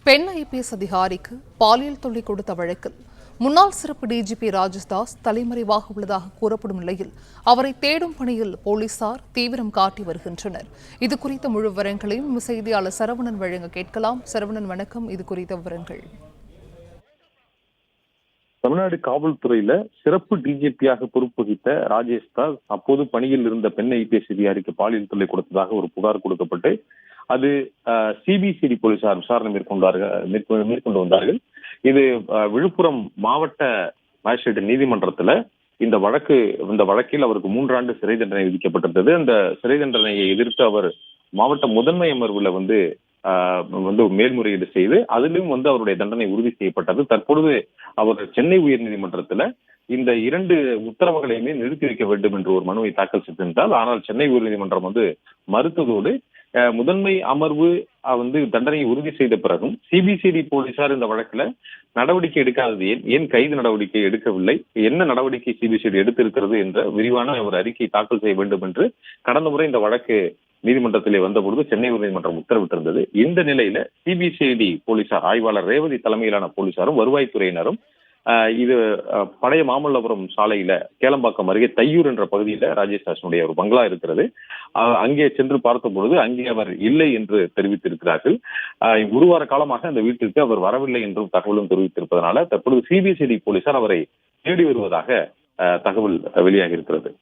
பெண் ஐபிஎஸ் அதிகாரிக்கு பாலியல் தொல்லை கொடுத்த வழக்கில் முன்னாள் சிறப்பு டிஜிபி ராஜேஷ் தாஸ் தலைமறைவாக உள்ளதாக கூறப்படும் நிலையில் அவரை தேடும் பணியில் போலீசார் தீவிரம் காட்டி வருகின்றனர். இது குறித்த முழு விவரங்களையும் செய்தியாளர் சரவணன் வழங்க கேட்கலாம். சரவணன், வணக்கம். இது குறித்த விவரங்கள். தமிழ்நாடு காவல்துறையில சிறப்பு டிஜிபியாக பொறுப்பு வகித்த ராஜேஷ் தாஸ் அப்போது பணியில் இருந்த பெண் ஐபிஎஸ் அதிகாரிக்கு பாலியல் தொல்லை கொடுத்ததாக ஒரு புகார் கொடுக்கப்பட்டு அது சிபிசிஐடி போலீசார் விசாரணை மேற்கொண்டு வந்தார்கள். இது விழுப்புரம் மாவட்ட மேஜிஸ்ட்ரேட் நீதிமன்றத்துல இந்த வழக்கில் அவருக்கு 3 ஆண்டு சிறை தண்டனை விதிக்கப்பட்டிருந்தது. அந்த சிறை தண்டனையை எதிர்த்து அவர் மாவட்ட முதன்மை அமர்வுல வந்து மேல்முறையீடு செய்து அதிலும் அவருடைய தண்டனை உறுதி செய்யப்பட்டது. தற்பொழுது அவர் சென்னை உயர்நீதிமன்றத்துல இந்த 2 உத்தரவுகளையுமே நிறுத்தி வைக்க வேண்டும் என்று ஒரு மனுவை தாக்கல் செய்திருந்தால், ஆனால் சென்னை உயர்நீதிமன்றம் மறுத்ததோடு முதன்மை அமர்வு தண்டனையை உறுதி செய்த பிறகும் சிபிசிஐடி போலீசார் இந்த வழக்குல நடவடிக்கை எடுக்காதது ஏன் கைது நடவடிக்கை எடுக்கவில்லை, என்ன நடவடிக்கை சிபிசிஐடி எடுத்திருக்கிறது என்ற விரிவான ஒரு அறிக்கை தாக்கல் செய்ய வேண்டும் என்று கடந்த முறை இந்த வழக்கு நீதிமன்றத்திலே வந்தபொழுது சென்னை உயர்நீதிமன்றம் உத்தரவிட்டிருந்தது. இந்த நிலையில சிபிசிஐடி போலீசார் ஆய்வாளர் ரேவதி தலைமையிலான போலீசாரும் வருவாய்த்துறையினரும் இது பழைய மாமல்லபுரம் சாலையில கேளம்பாக்கம் அருகே தையூர் என்ற பகுதியில ராஜேஷ் தாஸினுடைய ஒரு பங்களா இருக்கிறது. அங்கே சென்று பார்த்த பொழுது அங்கே அவர் இல்லை என்று தெரிவித்திருக்கிறார்கள். 1 வார காலமாக அந்த வீட்டிற்கு அவர் வரவில்லை என்றும் தகவலும் தெரிவித்திருப்பதனால தற்பொழுது சிபிசிஐடி போலீசார் அவரை தேடி வருவதாக தகவல் வெளியாகி இருக்கிறது.